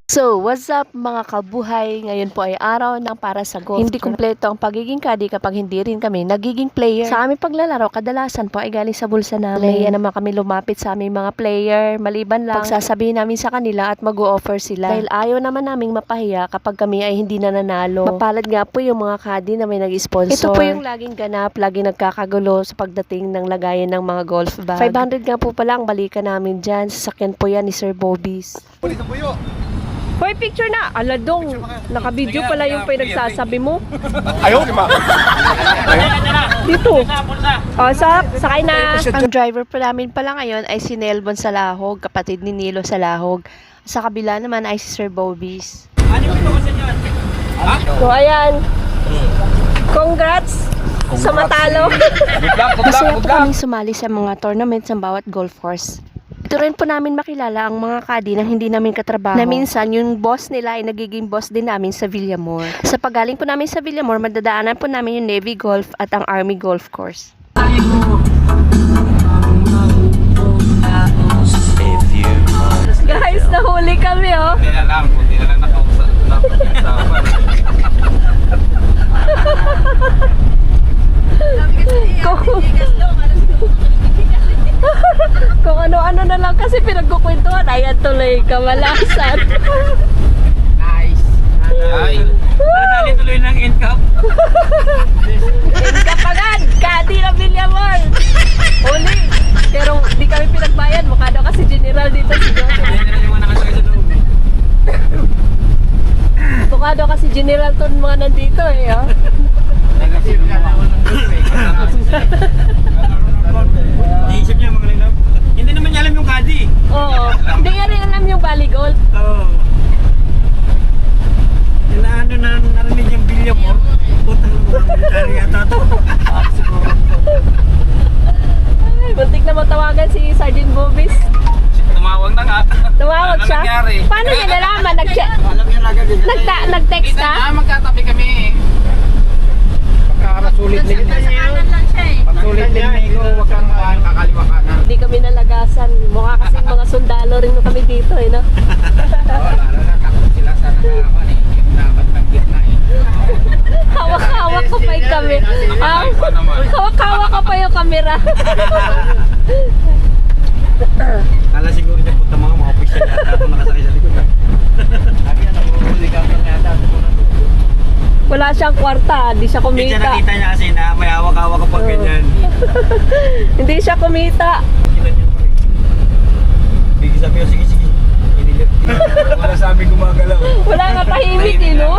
So, what's up mga kabuhay? Ngayon po ay araw ng para sa golf. Hindi kumpleto ang pagiging caddy kapag hindi rin kami nagiging player. Sa aming paglalaro, kadalasan po ay galing sa bulsa namin. Kaya naman kami lumapit sa aming mga player. Maliban lang, pagsasabihin namin sa kanila at mag-o-offer sila. Dahil ayaw naman naming mapahiya kapag kami ay hindi nananalo. Mapalad nga po yung mga caddy na may nag-sponsor. Ito po yung laging ganap, laging nagkakagulo sa pagdating ng lagayan ng mga golf bag. 500 nga po pala ang balikan namin dyan. Sasakyan po yan ni Sir Bobby's. Hoy, picture na! Aladong, naka-video pala yung pinagsasabi mo. Ayaw, di ba? Dito. O, sakay na. Ang driver po namin pala ngayon ay si Nelbon Salahog, kapatid ni Nilo Salahog. Sa kabila naman ay si Sir Bobby's. So, ayan. Congrats sa matalo. Masaya po kaming sumali sa mga tournaments ng bawat golf course. Ito rin po namin makilala ang mga caddy na hindi namin katrabaho. Na minsan, yung boss nila ay nagiging boss din namin sa Villamor. Sa pagaling po namin sa Villamor, madadaanan po namin yung Navy Golf at ang Army Golf Course. Guys, nahuli kami, oh. Hindi na lang nakausapan. Kung ano-ano na lang kasi pinagkukwentuhan, ayan tuloy kamalasan. Nice. Ay, nadali tuloy ng end cap. Kapagad, caddy ng Villamor. Uli, pero di kami pinagbayad. Mukha daw kasi general dito si Joseph. Hindi na yung mga nakasakay sa loob. Mukha daw kasi general to mga nandito eh. Oh. Iisip niya mga linap. Hindi naman niya alam yung kadi. Oo, hindi nga rin alam yung Bali Gold. Oo. Yung narinig yung Villamor. Putang mga military yata to. Ay, buntik na matawagan si Sergeant Bobby's. Tumawag na nga. Tumawag Ano siya? nangyari? Paano niya nalaman? Alam niya na agad. Nag-text ka? Magkatabi kami. Pagkakasulit din. Pagsulit din ko, wag kang kakaliwa ka na. Hindi kami nalagasan. Mukha kasing mga sundalo rin kami dito eh, no? Oo, lalo na takot sila sa nakakawan eh. Yung dapat ng gitna eh. Hawak-hawak ko pa yung kami. Ah, hawak-hawak ko pa yung kamera. Kala siguro niya punta mga official yata kung nakasakay sa likod. Sabi niya, nakuhuli ka lang yata. Wala siyang kwarta, hindi siya Hindi siya kumita. nakita niya kasi na may hawak-hawak kapag ganyan. Hindi siya kumita. Kita niyo pa rin. Bigyan sabi ko, sige. Inilip. Wala sa amin gumagalaw. Wala nga tahimik eh, no?